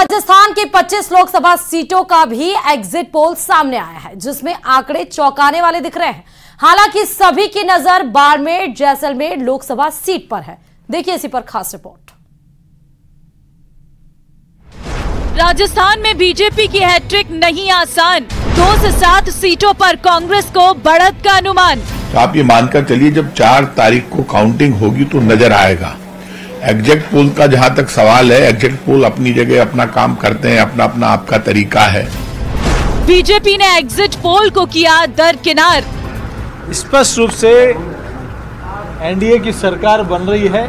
राजस्थान की 25 लोकसभा सीटों का भी एग्जिट पोल सामने आया है, जिसमें आंकड़े चौंकाने वाले दिख रहे हैं। हालांकि सभी की नजर बाड़मेर जैसलमेर लोकसभा सीट पर है। देखिए इसी पर खास रिपोर्ट। राजस्थान में बीजेपी की हैट्रिक नहीं आसान, 2 से 7 सीटों पर कांग्रेस को बढ़त का अनुमान। तो आप ये मानकर चलिए जब 4 तारीख को काउंटिंग होगी तो नजर आएगा। एग्जिट पोल का जहां तक सवाल है, एग्जिट पोल अपनी जगह अपना काम करते हैं, अपना अपना आपका तरीका है। बीजेपी ने एग्जिट पोल को किया दरकिनार। स्पष्ट रूप से एनडीए की सरकार बन रही है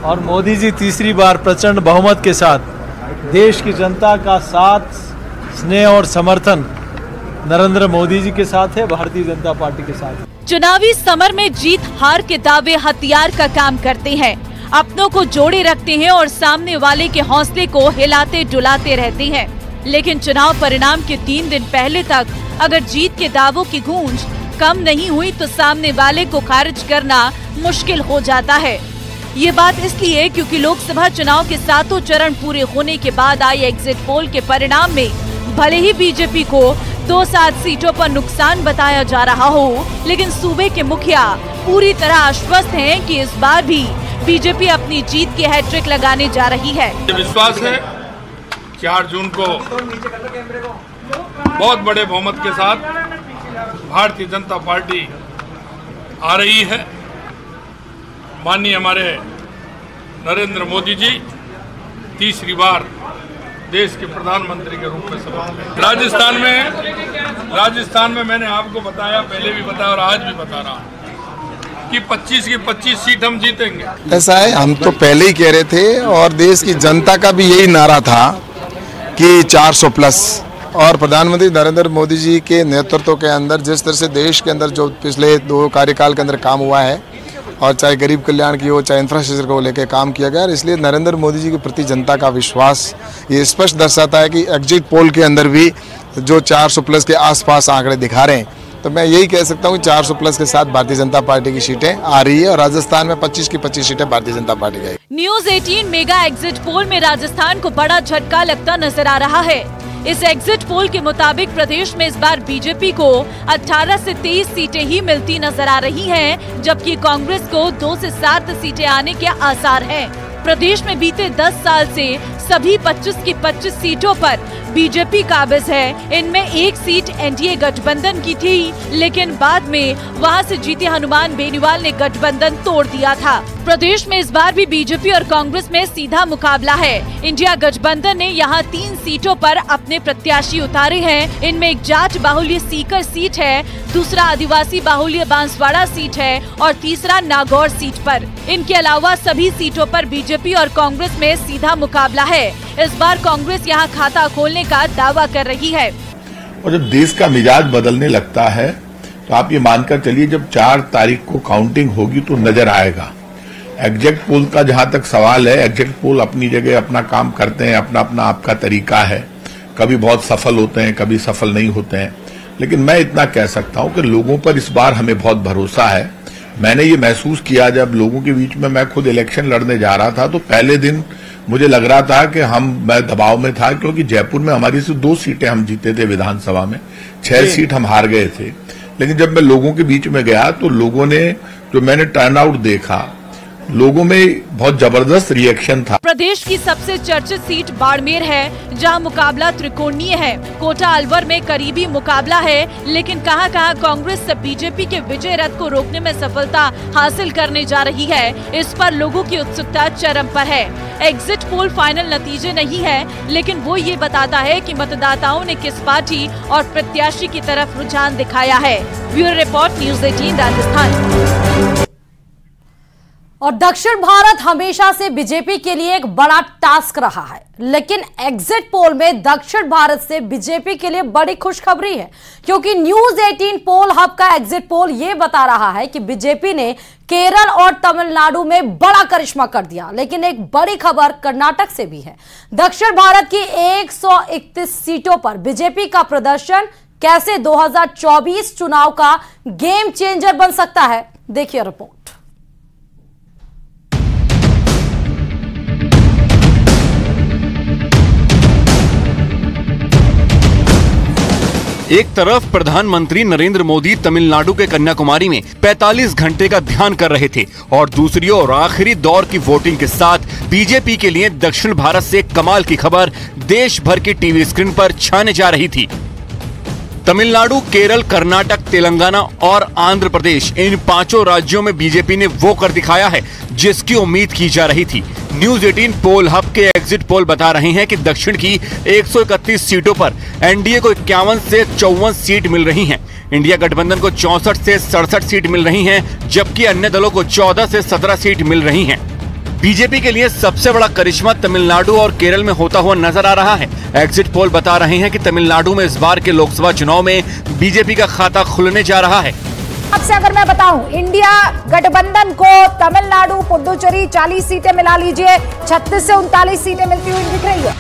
और मोदी जी तीसरी बार प्रचंड बहुमत के साथ देश की जनता का साथ, स्नेह और समर्थन नरेंद्र मोदी जी के साथ है, भारतीय जनता पार्टी के साथ। चुनावी समर में जीत हार के दावे हथियार का काम करते हैं, अपनों को जोड़े रखते हैं और सामने वाले के हौसले को हिलाते डुलाते रहते हैं। लेकिन चुनाव परिणाम के 3 दिन पहले तक अगर जीत के दावों की गूंज कम नहीं हुई तो सामने वाले को खारिज करना मुश्किल हो जाता है। ये बात इसलिए क्योंकि लोकसभा चुनाव के 7 चरण पूरे होने के बाद आई एग्जिट पोल के परिणाम में भले ही बीजेपी को 2-7 सीटों पर नुकसान बताया जा रहा हो, लेकिन सूबे के मुखिया पूरी तरह आश्वस्त हैं कि इस बार भी बीजेपी अपनी जीत की हैट्रिक लगाने जा रही है। विश्वास है 4 जून को बहुत बड़े बहुमत के साथ भारतीय जनता पार्टी आ रही है। माननीय हमारे नरेंद्र मोदी जी तीसरी बार देश के प्रधानमंत्री के रूप में शपथ लेंगे। राजस्थान में मैंने आपको बताया, पहले भी बताया और आज भी बता रहा हूँ कि 25 की 25 सीट हम जीतेंगे। ऐसा है, हम तो पहले ही कह रहे थे और देश की जनता का भी यही नारा था कि 400 प्लस। और प्रधानमंत्री नरेंद्र मोदी जी के नेतृत्व के अंदर जिस तरह से देश के अंदर जो पिछले 2 कार्यकाल के अंदर काम हुआ है, और चाहे गरीब कल्याण की हो, चाहे इंफ्रास्ट्रक्चर को लेकर काम किया गया, इसलिए नरेंद्र मोदी जी के प्रति जनता का विश्वास ये स्पष्ट दर्शाता है कि एग्जिट पोल के अंदर भी जो 400 प्लस के आसपास आंकड़े दिखा रहे हैं। तो मैं यही कह सकता हूँ 400 प्लस के साथ भारतीय जनता पार्टी की सीटें आ रही है और राजस्थान में 25 की 25 सीटें भारतीय जनता पार्टी की। न्यूज़ 18 मेगा एग्जिट पोल में राजस्थान को बड़ा झटका लगता नजर आ रहा है। इस एग्जिट पोल के मुताबिक प्रदेश में इस बार बीजेपी को 18 से 23 सीटें ही मिलती नजर आ रही हैं, जबकि कांग्रेस को 2 से 7 सीटें आने के आसार हैं। प्रदेश में बीते 10 साल से सभी 25 की 25 सीटों पर बीजेपी काबिज है। इनमें 1 सीट एनडीए गठबंधन की थी, लेकिन बाद में वहां से जीते हनुमान बेनीवाल ने गठबंधन तोड़ दिया था। प्रदेश में इस बार भी बीजेपी और कांग्रेस में सीधा मुकाबला है। इंडिया गठबंधन ने यहां 3 सीटों पर अपने प्रत्याशी उतारे हैं। इनमें एक जाट बाहुल्य सीकर सीट है, दूसरा आदिवासी बाहुल्य बांसवाड़ा सीट है और तीसरा नागौर सीट पर। इनके अलावा सभी सीटों पर बीजेपी और कांग्रेस में सीधा मुकाबला है। इस बार कांग्रेस यहां खाता खोलने का दावा कर रही है। और जब देश का मिजाज बदलने लगता है तो आप ये मानकर चलिए जब 4 तारीख को काउंटिंग होगी तो नजर आएगा। एग्जिट पोल का जहां तक सवाल है, एग्जिट पोल अपनी जगह अपना काम करते हैं, अपना अपना आपका तरीका है। कभी बहुत सफल होते हैं, कभी सफल नहीं होते हैं, लेकिन मैं इतना कह सकता हूं कि लोगों पर इस बार हमें बहुत भरोसा है। मैंने ये महसूस किया जब लोगों के बीच में मैं खुद इलेक्शन लड़ने जा रहा था तो पहले दिन मुझे लग रहा था कि मैं दबाव में था, क्योंकि जयपुर में हमारी से 2 सीटें हम जीते थे, विधानसभा में 6 सीट हम हार गए थे। लेकिन जब मैं लोगों के बीच में गया तो लोगों ने, जो मैंने टर्नआउट देखा, लोगों में बहुत जबरदस्त रिएक्शन था। प्रदेश की सबसे चर्चित सीट बाड़मेर है, जहां मुकाबला त्रिकोणीय है। कोटा अलवर में करीबी मुकाबला है, लेकिन कहां-कहां कांग्रेस बीजेपी के विजय रथ को रोकने में सफलता हासिल करने जा रही है, इस पर लोगों की उत्सुकता चरम पर है। एग्जिट पोल फाइनल नतीजे नहीं है, लेकिन वो ये बताता है कि मतदाताओं ने किस पार्टी और प्रत्याशी की तरफ रुझान दिखाया है। Bureau report, news 18 Rajasthan. और दक्षिण भारत हमेशा से बीजेपी के लिए एक बड़ा टास्क रहा है, लेकिन एग्जिट पोल में दक्षिण भारत से बीजेपी के लिए बड़ी खुशखबरी है, क्योंकि न्यूज़ 18 पोल हब का एग्जिट पोल यह बता रहा है कि बीजेपी ने केरल और तमिलनाडु में बड़ा करिश्मा कर दिया। लेकिन एक बड़ी खबर कर्नाटक से भी है। दक्षिण भारत की 131 सीटों पर बीजेपी का प्रदर्शन कैसे 2024 चुनाव का गेम चेंजर बन सकता है, देखिए रिपोर्ट। एक तरफ प्रधानमंत्री नरेंद्र मोदी तमिलनाडु के कन्याकुमारी में 45 घंटे का ध्यान कर रहे थे और दूसरी ओर आखिरी दौर की वोटिंग के साथ बीजेपी के लिए दक्षिण भारत से कमाल की खबर देश भर के टीवी स्क्रीन पर छाने जा रही थी। तमिलनाडु, केरल, कर्नाटक, तेलंगाना और आंध्र प्रदेश, इन 5 राज्यों में बीजेपी ने वो कर दिखाया है जिसकी उम्मीद की जा रही थी। न्यूज 18 पोल हब के एग्जिट पोल बता रहे हैं कि दक्षिण की 131 सीटों पर एनडीए को 51 से 54 सीट मिल रही हैं। इंडिया गठबंधन को 64 से 67 सीट मिल रही हैं, जबकि अन्य दलों को 14 से 17 सीट मिल रही हैं। बीजेपी के लिए सबसे बड़ा करिश्मा तमिलनाडु और केरल में होता हुआ नजर आ रहा है। एग्जिट पोल बता रहे हैं कि तमिलनाडु में इस बार के लोकसभा चुनाव में बीजेपी का खाता खुलने जा रहा है। अब से अगर मैं बताऊं, इंडिया गठबंधन को तमिलनाडु, पुडुचेरी 40 सीटें मिला लीजिए, 36 से 39 सीटें मिलती हुई दिख रही है।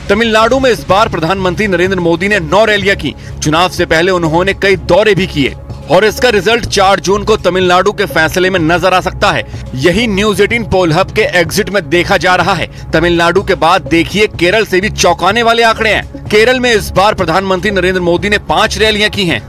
तमिलनाडु में इस बार प्रधानमंत्री नरेंद्र मोदी ने 9 रैलियां की। चुनाव से पहले उन्होंने कई दौरे भी किए और इसका रिजल्ट 4 जून को तमिलनाडु के फैसले में नजर आ सकता है। यही न्यूज 18 पोल हब के एग्जिट में देखा जा रहा है। तमिलनाडु के बाद देखिए केरल से भी चौंकाने वाले आंकड़े हैं। केरल में इस बार प्रधानमंत्री नरेंद्र मोदी ने 5 रैलियां की हैं।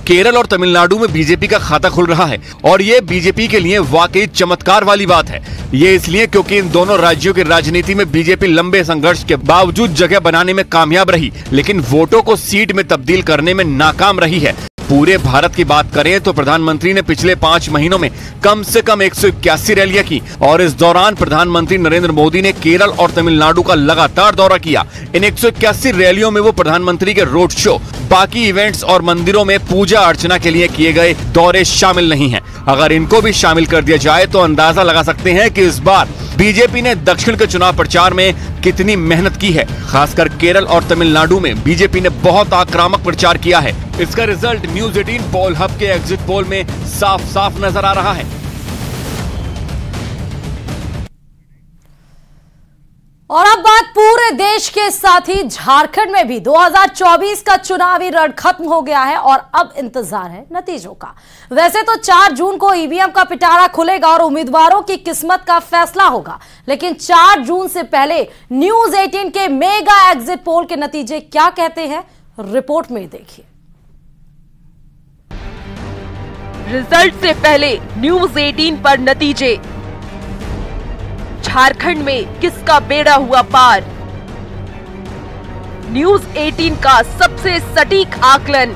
केरल और तमिलनाडु में बीजेपी का खाता खुल रहा है और ये बीजेपी के लिए वाकई चमत्कार वाली बात है। ये इसलिए क्योंकि इन दोनों राज्यों की राजनीति में बीजेपी लंबे संघर्ष के बावजूद जगह बनाने में कामयाब रही, लेकिन वोटों को सीट में तब्दील करने में नाकाम रही है। पूरे भारत की बात करें तो प्रधानमंत्री ने पिछले 5 महीनों में कम से कम 181 रैलियां की और इस दौरान प्रधानमंत्री नरेंद्र मोदी ने केरल और तमिलनाडु का लगातार दौरा किया। इन 181 रैलियों में वो प्रधानमंत्री के रोड शो, बाकी इवेंट्स और मंदिरों में पूजा अर्चना के लिए किए गए दौरे शामिल नहीं हैं। अगर इनको भी शामिल कर दिया जाए तो अंदाजा लगा सकते हैं कि इस बार बीजेपी ने दक्षिण के चुनाव प्रचार में कितनी मेहनत की है। खासकर केरल और तमिलनाडु में बीजेपी ने बहुत आक्रामक प्रचार किया है। इसका रिजल्ट न्यूज 18 पोल हब के एग्जिट पोल में साफ साफ नजर आ रहा है। और अब बात पूरे देश के साथ ही झारखंड में भी 2024 का चुनावी रण खत्म हो गया है और अब इंतजार है नतीजों का। वैसे तो 4 जून को ईवीएम का पिटारा खुलेगा और उम्मीदवारों की किस्मत का फैसला होगा, लेकिन 4 जून से पहले न्यूज 18 के मेगा एग्जिट पोल के नतीजे क्या कहते हैं, रिपोर्ट में देखिए। रिजल्ट से पहले न्यूज 18 पर नतीजे। झारखंड में किसका बेड़ा हुआ पार? न्यूज 18 का सबसे सटीक आकलन।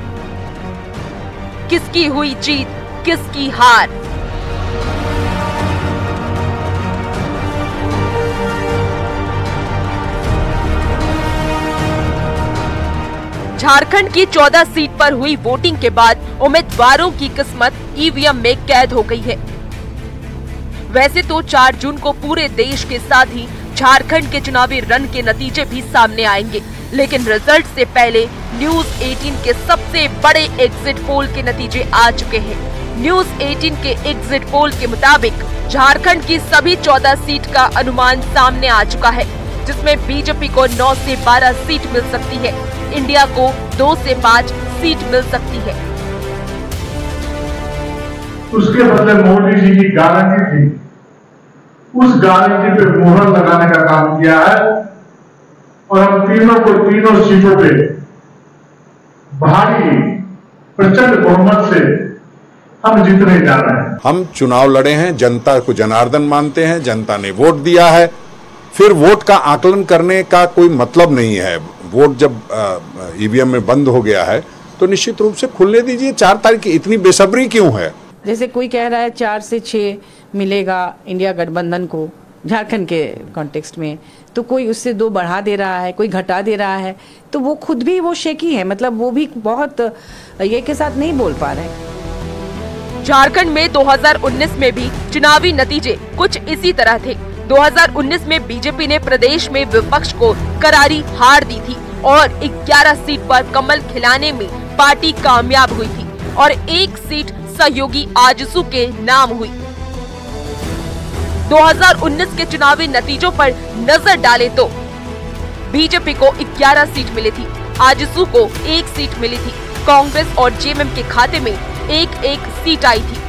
किसकी हुई जीत, किसकी हार? झारखंड की 14 सीट पर हुई वोटिंग के बाद उम्मीदवारों की किस्मत ईवीएम में कैद हो गई है। वैसे तो 4 जून को पूरे देश के साथ ही झारखंड के चुनावी रण के नतीजे भी सामने आएंगे, लेकिन रिजल्ट से पहले न्यूज 18 के सबसे बड़े एग्जिट पोल के नतीजे आ चुके हैं। न्यूज 18 के एग्जिट पोल के मुताबिक झारखंड की सभी 14 सीट का अनुमान सामने आ चुका है, जिसमें बीजेपी को 9 से 12 सीट मिल सकती है, इंडिया को 2 से 5 सीट मिल सकती है। उसके बदले मोदी जी की गारंटी थी, उस गारंटी पे मुहर लगाने का काम किया है और हम तीनों सीटों पे भारी प्रचंड बहुमत से हम जीतने जा रहे हैं। हम चुनाव लड़े हैं, जनता को जनार्दन मानते हैं, जनता ने वोट दिया है, फिर वोट का आकलन करने का कोई मतलब नहीं है। वोट जब ईवीएम में बंद हो गया है तो निश्चित रूप से खुलने दीजिए। 4 तारीख की इतनी बेसब्री क्यों है? जैसे कोई कह रहा है 4 से 6 मिलेगा इंडिया गठबंधन को झारखंड के कॉन्टेक्स्ट में, तो कोई उससे 2 बढ़ा दे रहा है, कोई घटा दे रहा है, तो वो खुद भी वो शेकी है, मतलब वो भी बहुत ये के साथ नहीं बोल पा रहे। झारखंड में 2019 में भी चुनावी नतीजे कुछ इसी तरह थे। 2019 में बीजेपी ने प्रदेश में विपक्ष को करारी हार दी थी और 11 सीट पर कमल खिलाने में पार्टी कामयाब हुई थी और 1 सीट सहयोगी आजसू के नाम हुई। 2019 के चुनावी नतीजों पर नजर डालें तो बीजेपी को 11 सीट मिली थी, आजसू को 1 सीट मिली थी, कांग्रेस और जेएमएम के खाते में 1-1 सीट आई थी।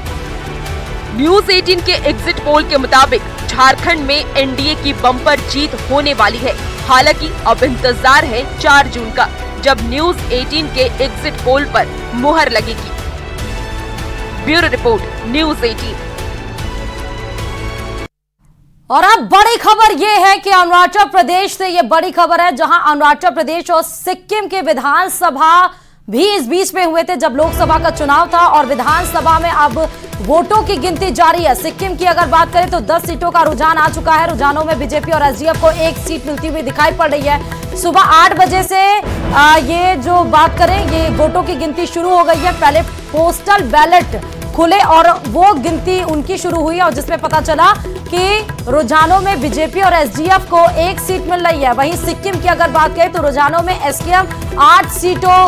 न्यूज 18 के एग्जिट पोल के मुताबिक झारखंड में एनडीए की बम्पर जीत होने वाली है। हालांकि अब इंतजार है 4 जून का, जब न्यूज 18 के एग्जिट पोल पर मुहर लगेगी। Bureau report, news 18। और अब बड़ी खबर यह है कि अरुणाचल प्रदेश से, यह बड़ी खबर है जहां अरुणाचल प्रदेश और सिक्किम के विधानसभा भी इस बीच में हुए थे जब लोकसभा का चुनाव था, और विधानसभा में अब वोटों की गिनती जारी है। सिक्किम की अगर बात करें तो 10 सीटों का रुझान आ चुका है। रुझानों में बीजेपी और एसडीएफ को 1 सीट मिलती हुई दिखाई पड़ रही है। सुबह 8 बजे से ये जो बात करें, ये वोटों की गिनती शुरू हो गई है। पहले पोस्टल बैलेट खुले और वो गिनती उनकी शुरू हुई और जिसमें पता चला कि रुझानों में बीजेपी और एसडीएफ को 1 सीट मिल रही है। वहीं सिक्किम की अगर बात करें तो रुझानों में एसकेएम 8 सीटों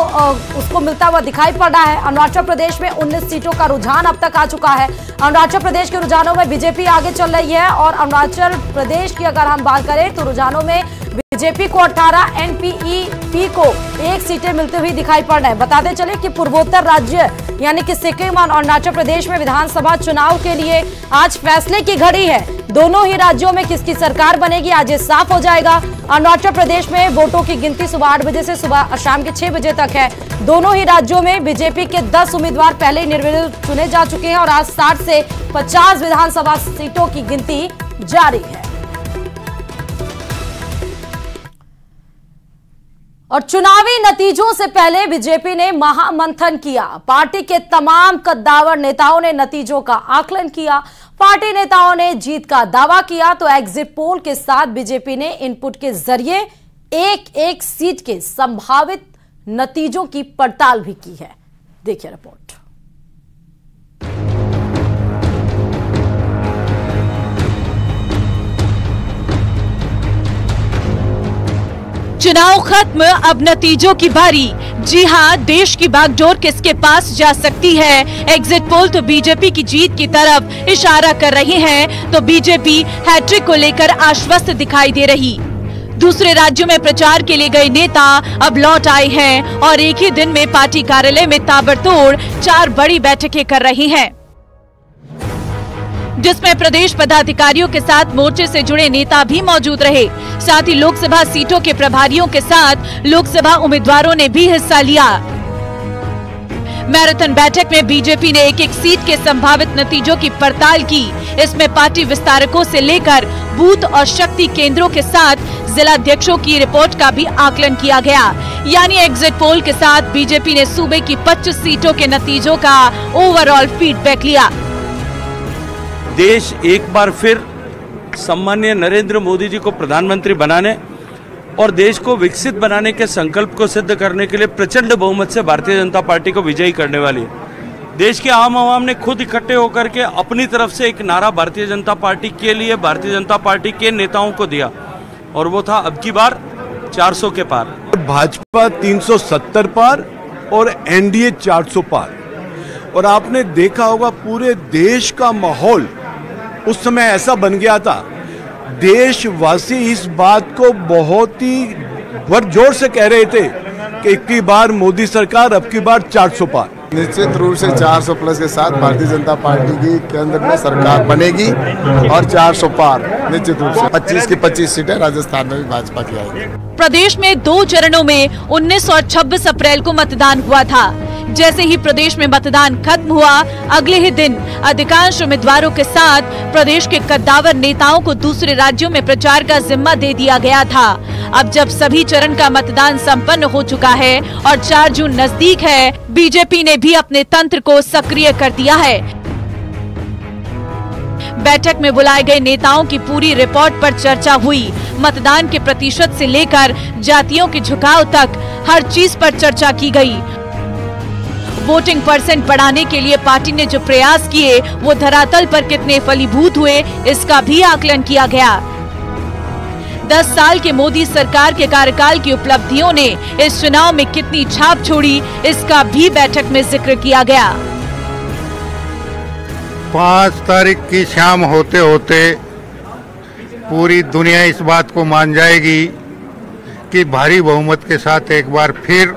उसको मिलता हुआ दिखाई पड़ रहा है। अरुणाचल प्रदेश में 19 सीटों का रुझान अब तक आ चुका है। अरुणाचल प्रदेश के रुझानों में बीजेपी आगे चल रही है और अरुणाचल प्रदेश की अगर हम बात करें तो रुझानों में बीजेपी को 18, एनपीईपी को 1 सीटें मिलती हुई दिखाई पड़ रहे हैं। बताते चले कि पूर्वोत्तर राज्य यानी कि सिक्किम और अरुणाचल प्रदेश में विधानसभा चुनाव के लिए आज फैसले की घड़ी है। दोनों ही राज्यों में किसकी सरकार बनेगी आज ये साफ हो जाएगा। अरुणाचल प्रदेश में वोटों की गिनती सुबह 8 बजे से शाम के 6 बजे तक है। दोनों ही राज्यों में बीजेपी के 10 उम्मीदवार पहले ही निर्विरोध चुने जा चुके हैं और आज 60 से 50 विधानसभा सीटों की गिनती जारी है। और चुनावी नतीजों से पहले बीजेपी ने महामंथन किया। पार्टी के तमाम कद्दावर नेताओं ने नतीजों का आकलन किया। पार्टी नेताओं ने जीत का दावा किया तो एग्जिट पोल के साथ बीजेपी ने इनपुट के जरिए एक सीट के संभावित नतीजों की पड़ताल भी की है। देखिए रिपोर्ट। चुनाव खत्म, अब नतीजों की बारी। जी हां, देश की बागडोर किसके पास जा सकती है। एग्जिट पोल तो बीजेपी की जीत की तरफ इशारा कर रही हैं, तो बीजेपी हैट्रिक को लेकर आश्वस्त दिखाई दे रही। दूसरे राज्यों में प्रचार के लिए गए नेता अब लौट आए हैं और एक ही दिन में पार्टी कार्यालय में ताबड़तोड़ 4 बड़ी बैठकें कर रही हैं, जिसमें प्रदेश पदाधिकारियों के साथ मोर्चे से जुड़े नेता भी मौजूद रहे। साथ ही लोकसभा सीटों के प्रभारियों के साथ लोकसभा उम्मीदवारों ने भी हिस्सा लिया। मैराथन बैठक में बीजेपी ने एक सीट के संभावित नतीजों की पड़ताल की। इसमें पार्टी विस्तारकों से लेकर बूथ और शक्ति केंद्रों के साथ जिलाध्यक्षों की रिपोर्ट का भी आकलन किया गया। यानी एग्जिट पोल के साथ बीजेपी ने सूबे की 25 सीटों के नतीजों का ओवरऑल फीडबैक लिया। देश एक बार फिर सम्मानीय नरेंद्र मोदी जी को प्रधानमंत्री बनाने और देश को विकसित बनाने के संकल्प को सिद्ध करने के लिए प्रचंड बहुमत से भारतीय जनता पार्टी को विजयी करने वाली है। देश के आम आवाम ने खुद इकट्ठे होकर के अपनी तरफ से एक नारा भारतीय जनता पार्टी के लिए, भारतीय जनता पार्टी के नेताओं को दिया और वो था अब की बार 400 के पार। भाजपा 370 पार और एनडीए 400 पार। और आपने देखा होगा पूरे देश का माहौल उस समय ऐसा बन गया था, देशवासी इस बात को बहुत ही जोर से कह रहे थे कि एक की बार मोदी सरकार, अब की बार 400 पार। निश्चित रूप से 400 प्लस के साथ भारतीय जनता पार्टी की केंद्र में सरकार बनेगी और 400 पार निश्चित रूप से 25 की 25 सीटें राजस्थान में भी भाजपा की आएगी। प्रदेश में 2 चरणों में 19 और 26 अप्रैल को मतदान हुआ था। जैसे ही प्रदेश में मतदान खत्म हुआ, अगले ही दिन अधिकांश उम्मीदवारों के साथ प्रदेश के कद्दावर नेताओं को दूसरे राज्यों में प्रचार का जिम्मा दे दिया गया था। अब जब सभी चरण का मतदान संपन्न हो चुका है और 4 जून नजदीक है, बीजेपी ने भी अपने तंत्र को सक्रिय कर दिया है। बैठक में बुलाए गए नेताओं की पूरी रिपोर्ट पर चर्चा हुई। मतदान के प्रतिशत से लेकर जातियों के झुकाव तक हर चीज पर चर्चा की गई। वोटिंग परसेंट बढ़ाने के लिए पार्टी ने जो प्रयास किए वो धरातल पर कितने फलीभूत हुए, इसका भी आकलन किया गया। 10 साल के मोदी सरकार के कार्यकाल की उपलब्धियों ने इस चुनाव में कितनी छाप छोड़ी, इसका भी बैठक में जिक्र किया गया। 5 तारीख की शाम होते होते पूरी दुनिया इस बात को मान जाएगी कि भारी बहुमत के साथ एक बार फिर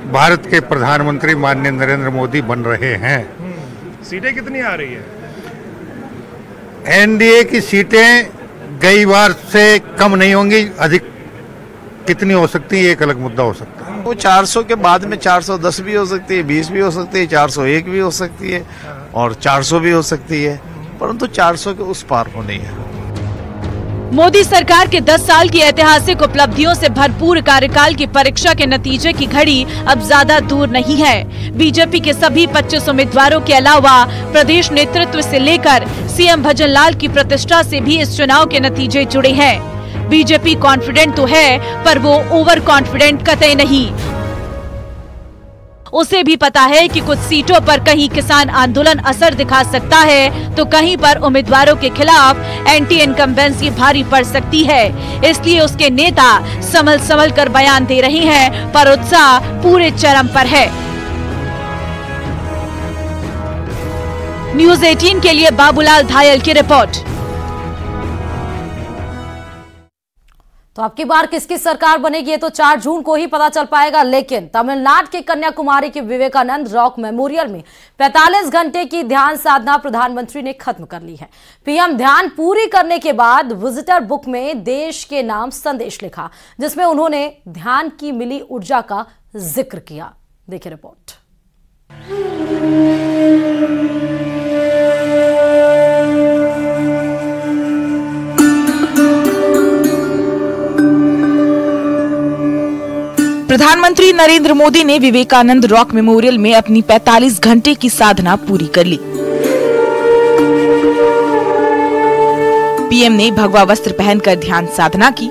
भारत के प्रधानमंत्री माननीय नरेंद्र मोदी बन रहे हैं। सीटें कितनी आ रही है? एनडीए की सीटें गई बार से कम नहीं होंगी, अधिक कितनी हो सकती है एक अलग मुद्दा हो सकता है। वो 400 के बाद में 410 भी हो सकती है, 20 भी हो सकती है, 401 भी हो सकती है और 400 भी हो सकती है, परंतु 400 के उस पार होनी है। मोदी सरकार के 10 साल की ऐतिहासिक उपलब्धियों से भरपूर कार्यकाल की परीक्षा के नतीजे की घड़ी अब ज्यादा दूर नहीं है। बीजेपी के सभी 25 उम्मीदवारों के अलावा प्रदेश नेतृत्व से लेकर सीएम भजन लाल की प्रतिष्ठा से भी इस चुनाव के नतीजे जुड़े हैं। बीजेपी कॉन्फिडेंट तो है, पर वो ओवर कॉन्फिडेंट कतई नहीं। उसे भी पता है कि कुछ सीटों पर कहीं किसान आंदोलन असर दिखा सकता है, तो कहीं पर उम्मीदवारों के खिलाफ एंटी इनकम्बेंसी भारी पड़ सकती है। इसलिए उसके नेता संभल कर बयान दे रहे हैं, पर उत्साह पूरे चरम पर है। न्यूज़ 18 के लिए बाबूलाल धायल की रिपोर्ट। तो अब की बार किसकी सरकार बनेगी ये तो 4 जून को ही पता चल पाएगा, लेकिन तमिलनाडु के कन्याकुमारी के विवेकानंद रॉक मेमोरियल में 45 घंटे की ध्यान साधना प्रधानमंत्री ने खत्म कर ली है। पीएम ध्यान पूरी करने के बाद विजिटर बुक में देश के नाम संदेश लिखा, जिसमें उन्होंने ध्यान की मिली ऊर्जा का जिक्र किया। देखिए रिपोर्ट। प्रधानमंत्री नरेंद्र मोदी ने विवेकानंद रॉक मेमोरियल में अपनी 45 घंटे की साधना पूरी कर ली। पीएम ने भगवा वस्त्र पहनकर ध्यान साधना की।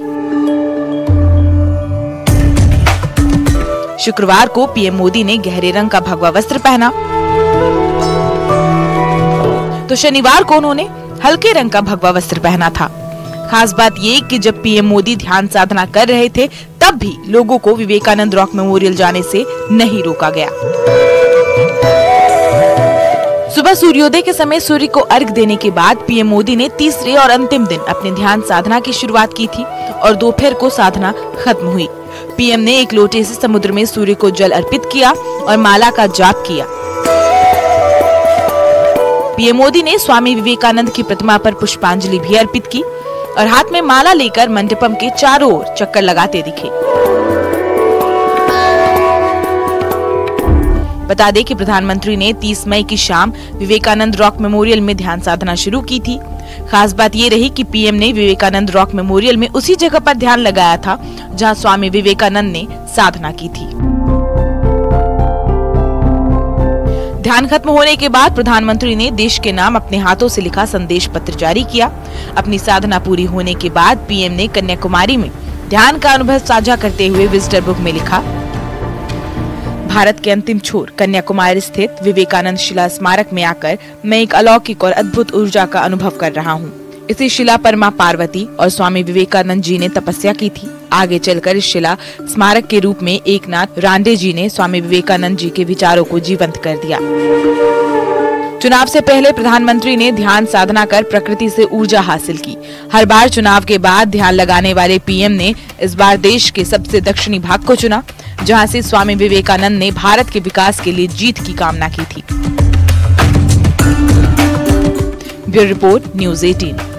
शुक्रवार को पीएम मोदी ने गहरे रंग का भगवा वस्त्र पहना, तो शनिवार को उन्होंने हल्के रंग का भगवा वस्त्र पहना था। खास बात ये कि जब पीएम मोदी ध्यान साधना कर रहे थे, तब भी लोगों को विवेकानंद रॉक मेमोरियल जाने से नहीं रोका गया। सुबह सूर्योदय के समय सूर्य को अर्घ देने के बाद पीएम मोदी ने तीसरे और अंतिम दिन अपने ध्यान साधना की शुरुआत की थी और दोपहर को साधना खत्म हुई। पीएम ने एक लोटे से समुद्र में सूर्य को जल अर्पित किया और माला का जाप किया। पीएम मोदी ने स्वामी विवेकानंद की प्रतिमा पर पुष्पांजलि भी अर्पित की और हाथ में माला लेकर मंडपम के चारों ओर चक्कर लगाते दिखे। बता दें कि प्रधानमंत्री ने 30 मई की शाम विवेकानंद रॉक मेमोरियल में ध्यान साधना शुरू की थी। खास बात ये रही कि पीएम ने विवेकानंद रॉक मेमोरियल में उसी जगह पर ध्यान लगाया था जहां स्वामी विवेकानंद ने साधना की थी। ध्यान खत्म होने के बाद प्रधानमंत्री ने देश के नाम अपने हाथों से लिखा संदेश पत्र जारी किया। अपनी साधना पूरी होने के बाद पीएम ने कन्याकुमारी में ध्यान का अनुभव साझा करते हुए विजिटर बुक में लिखा, भारत के अंतिम छोर कन्याकुमारी स्थित विवेकानंद शिला स्मारक में आकर मैं एक अलौकिक और अद्भुत ऊर्जा का अनुभव कर रहा हूँ। इसी शिला पर मां पार्वती और स्वामी विवेकानंद जी ने तपस्या की थी। आगे चलकर इस शिला स्मारक के रूप में एकनाथ रांडे जी ने स्वामी विवेकानंद जी के विचारों को जीवंत कर दिया। चुनाव से पहले प्रधानमंत्री ने ध्यान साधना कर प्रकृति से ऊर्जा हासिल की। हर बार चुनाव के बाद ध्यान लगाने वाले पीएम ने इस बार देश के सबसे दक्षिणी भाग को चुना, जहां से स्वामी विवेकानंद ने भारत के विकास के लिए जीत की कामना की थी। Bureau report, news 18।